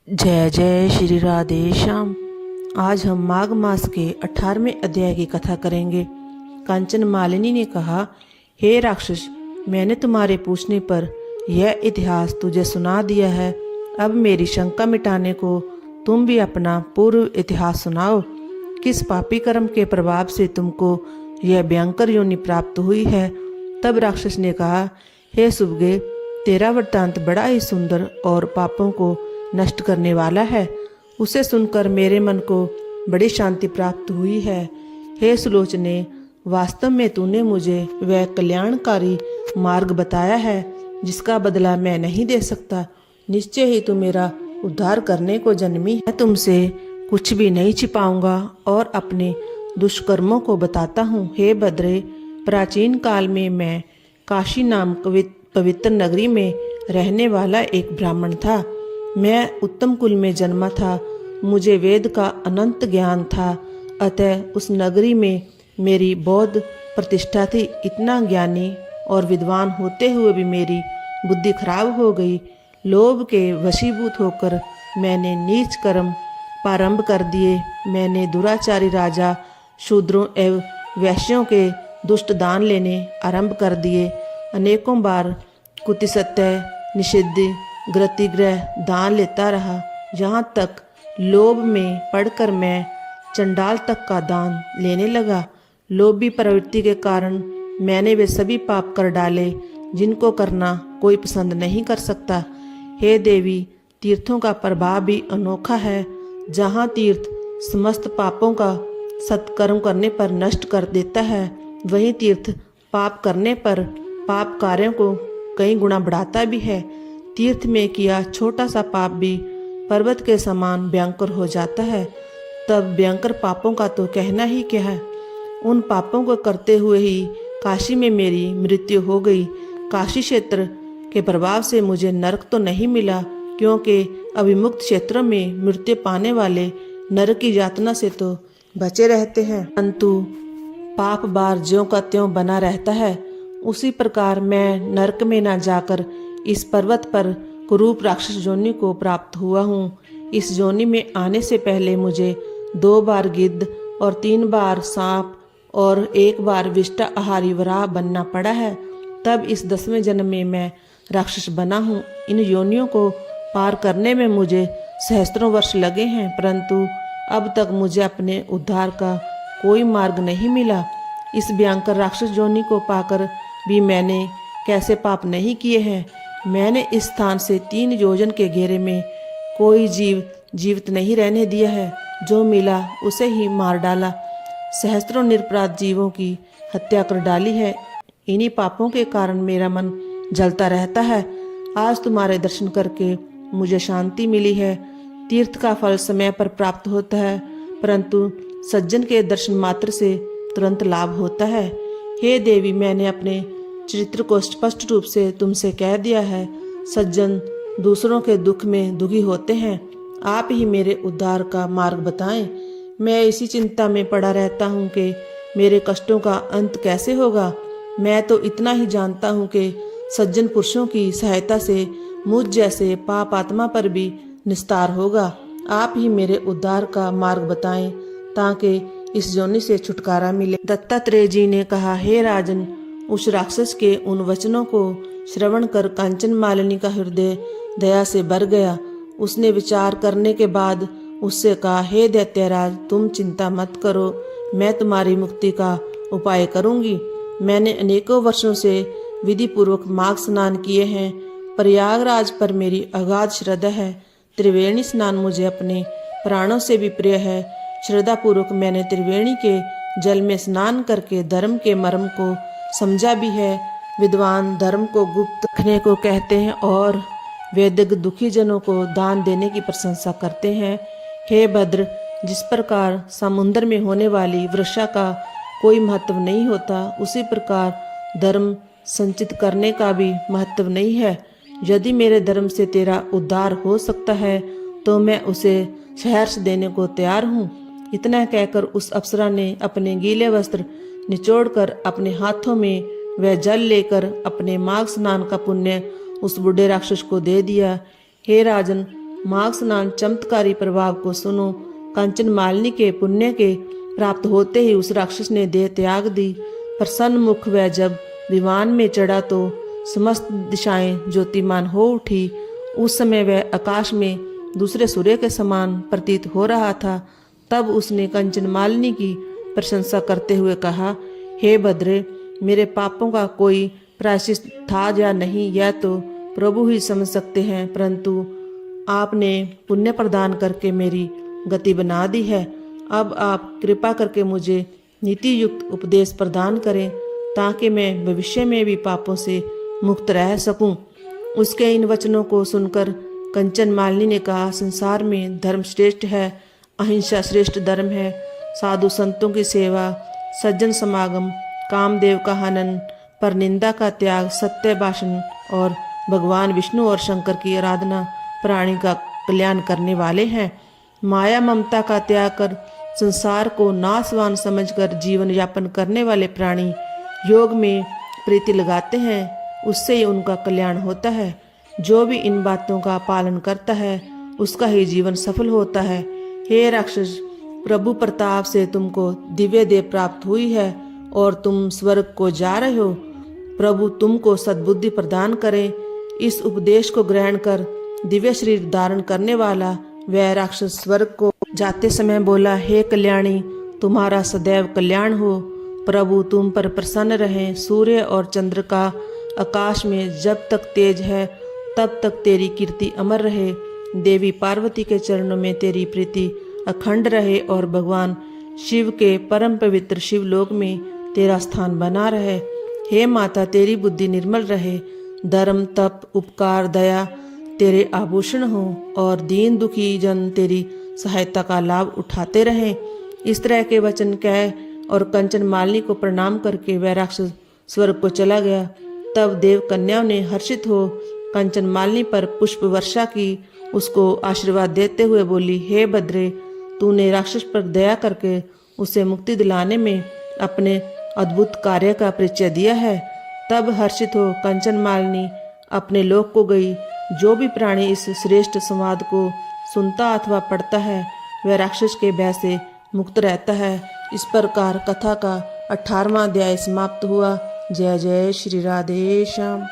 जय जय श्री राधे श्याम। आज हम माघ मास के 18वें अध्याय की कथा करेंगे। कांचन मालिनी ने कहा, हे राक्षस, मैंने तुम्हारे पूछने पर यह इतिहास तुझे सुना दिया है। अब मेरी शंका मिटाने को तुम भी अपना पूर्व इतिहास सुनाओ। किस पापी कर्म के प्रभाव से तुमको यह भयंकर योनि प्राप्त हुई है। तब राक्षस ने कहा, हे सुबगे, तेरा वृत्तांत बड़ा ही सुंदर और पापों को नष्ट करने वाला है। उसे सुनकर मेरे मन को बड़ी शांति प्राप्त हुई है। हे सुलोचने, वास्तव में तूने मुझे वह कल्याणकारी मार्ग बताया है जिसका बदला मैं नहीं दे सकता। निश्चय ही तू मेरा उद्धार करने को जन्मी है। मैं तुमसे कुछ भी नहीं छिपाऊंगा और अपने दुष्कर्मों को बताता हूँ। हे भद्रे, प्राचीन काल में मैं काशी नाम पवित्र नगरी में रहने वाला एक ब्राह्मण था। मैं उत्तम कुल में जन्मा था। मुझे वेद का अनंत ज्ञान था। अतः उस नगरी में मेरी बौद्ध प्रतिष्ठा थी। इतना ज्ञानी और विद्वान होते हुए भी मेरी बुद्धि खराब हो गई। लोभ के वशीभूत होकर मैंने नीच कर्म प्रारंभ कर दिए। मैंने दुराचारी राजा, शूद्रों एवं वैश्यों के दुष्ट दान लेने आरंभ कर दिए। अनेकों बार कुतिसत्य, निषिद्ध, गृतिग्रह दान लेता रहा। यहाँ तक लोभ में पड़कर मैं चंडाल तक का दान लेने लगा। लोभी प्रवृत्ति के कारण मैंने वे सभी पाप कर डाले जिनको करना कोई पसंद नहीं कर सकता। हे देवी, तीर्थों का प्रभाव भी अनोखा है। जहाँ तीर्थ समस्त पापों का सत्कर्म करने पर नष्ट कर देता है, वहीं तीर्थ पाप करने पर पाप कार्यों को कई गुना बढ़ाता भी है। तीर्थ में किया छोटा सा पाप भी पर्वत के समान भयंकर हो जाता है। तब भयंकर पापों का तो कहना ही क्या है। उन पापों को करते हुए ही काशी में मेरी मृत्यु हो गई। काशी क्षेत्र के प्रभाव से मुझे नरक तो नहीं मिला, क्योंकि अभिमुक्त क्षेत्रों में मृत्यु पाने वाले नरक की यातना से तो बचे रहते हैं, परंतु पाप बार ज्यों का त्यों बना रहता है। उसी प्रकार मैं नरक में न जाकर इस पर्वत पर कुरूप राक्षस योनि को प्राप्त हुआ हूँ। इस योनि में आने से पहले मुझे 2 बार गिद्ध और 3 बार सांप और 1 बार विष्टा आहारी वराह बनना पड़ा है। तब इस 10वें जन्म में मैं राक्षस बना हूँ। इन योनियों को पार करने में मुझे सहस्त्रों वर्ष लगे हैं, परंतु अब तक मुझे अपने उद्धार का कोई मार्ग नहीं मिला। इस भयंकर राक्षस योनि को पाकर भी मैंने कैसे पाप नहीं किए हैं। मैंने इस स्थान से 3 योजन के घेरे में कोई जीव जीवित नहीं रहने दिया है। जो मिला उसे ही मार डाला। सहस्त्रों निरपराध जीवों की हत्या कर डाली है। इन्हीं पापों के कारण मेरा मन जलता रहता है। आज तुम्हारे दर्शन करके मुझे शांति मिली है। तीर्थ का फल समय पर प्राप्त होता है, परंतु सज्जन के दर्शन मात्र से तुरंत लाभ होता है। हे देवी, मैंने अपने चरित्र को स्पष्ट रूप से तुमसे कह दिया है। सज्जन दूसरों के दुख में दुखी होते हैं। आप ही मेरे उद्धार का मार्ग बताएं। मैं इसी चिंता में पड़ा रहता हूँ कि मेरे कष्टों का अंत कैसे होगा। मैं तो इतना ही जानता हूँ कि सज्जन पुरुषों की सहायता से मुझ जैसे पाप आत्मा पर भी निस्तार होगा। आप ही मेरे उद्धार का मार्ग बताएं ताकि इस योनि से छुटकारा मिले। दत्तात्रेय जी ने कहा, हे राजन, उस राक्षस के उन वचनों को श्रवण कर कांचन मालिनी का हृदय दया से भर गया। उसने विचार करने के बाद उससे कहा, हे दैत्यराज, तुम चिंता मत करो, मैं तुम्हारी मुक्ति का उपाय करूंगी। मैंने अनेकों वर्षों से विधि पूर्वक माघ स्नान किए हैं। प्रयागराज पर मेरी अगाध श्रद्धा है। त्रिवेणी स्नान मुझे अपने प्राणों से भी प्रिय है। श्रद्धा पूर्वक मैंने त्रिवेणी के जल में स्नान करके धर्म के मर्म को समझा भी है। विद्वान धर्म को गुप्त रखने को कहते हैं और वैदिक दुखी जनों को दान देने की प्रशंसा करते हैं। हे भद्र, जिस प्रकार समुद्र में होने वाली वर्षा का कोई महत्व नहीं होता, उसी प्रकार धर्म संचित करने का भी महत्व नहीं है। यदि मेरे धर्म से तेरा उद्धार हो सकता है तो मैं उसे सहर्ष देने को तैयार हूँ। इतना कहकर उस अप्सरा ने अपने गीले वस्त्र निचोड़कर अपने हाथों में वह जल लेकर अपने माघ स्नान का पुण्य उस बूढ़े राक्षस को दे दिया। हे राजन, माघ स्नान चमत्कारी प्रभाव को सुनो। कंचन मालिनी के पुण्य के प्राप्त होते ही उस राक्षस ने देह त्याग दी। प्रसन्न मुख वह जब विमान में चढ़ा तो समस्त दिशाएं ज्योतिमान हो उठी। उस समय वह आकाश में दूसरे सूर्य के समान प्रतीत हो रहा था। तब उसने कंचन मालिनी की प्रशंसा करते हुए कहा, हे भद्रे, मेरे पापों का कोई प्रायश्चित था या नहीं यह तो प्रभु ही समझ सकते हैं, परंतु आपने पुण्य प्रदान करके मेरी गति बना दी है। अब आप कृपा करके मुझे नीति युक्त उपदेश प्रदान करें ताकि मैं भविष्य में भी पापों से मुक्त रह सकूं। उसके इन वचनों को सुनकर कंचन मालिनी ने कहा, संसार में धर्म श्रेष्ठ है, अहिंसा श्रेष्ठ धर्म है। साधु संतों की सेवा, सज्जन समागम, कामदेव का हनन, परनिंदा का त्याग, सत्य भाषण और भगवान विष्णु और शंकर की आराधना प्राणी का कल्याण करने वाले हैं। माया ममता का त्याग कर संसार को नाशवान समझकर जीवन यापन करने वाले प्राणी योग में प्रीति लगाते हैं, उससे ही उनका कल्याण होता है। जो भी इन बातों का पालन करता है उसका ही जीवन सफल होता है। हे राक्षस, प्रभु प्रताप से तुमको दिव्य देह प्राप्त हुई है और तुम स्वर्ग को जा रहे हो। प्रभु तुमको सद्बुद्धि प्रदान करें। इस उपदेश को ग्रहण कर दिव्य शरीर धारण करने वाला वह राक्षस स्वर्ग को जाते समय बोला, हे कल्याणी, तुम्हारा सदैव कल्याण हो। प्रभु तुम पर प्रसन्न रहें। सूर्य और चंद्र का आकाश में जब तक तेज है तब तक तेरी कीर्ति अमर रहे। देवी पार्वती के चरणों में तेरी प्रीति अखंड रहे और भगवान शिव के परम पवित्र शिवलोक में तेरा स्थान बना रहे। हे माता, तेरी बुद्धि निर्मल रहे। धर्म, तप, उपकार, दया तेरे आभूषण हो और दीन दुखी जन तेरी सहायता का लाभ उठाते रहें। इस तरह के वचन कह और कंचन मालिनी को प्रणाम करके वह राक्षस स्वर्ग को चला गया। तब देव कन्याओं ने हर्षित हो कंचन मालिनी पर पुष्प वर्षा की, उसको आशीर्वाद देते हुए बोली, हे भद्रे, तूने राक्षस पर दया करके उसे मुक्ति दिलाने में अपने अद्भुत कार्य का परिचय दिया है। तब हर्षित हो कंचन मालिनी अपने लोक को गई। जो भी प्राणी इस श्रेष्ठ संवाद को सुनता अथवा पढ़ता है वह राक्षस के भय से मुक्त रहता है। इस प्रकार कथा का 18वां अध्याय समाप्त हुआ। जय जय श्री राधे श्याम।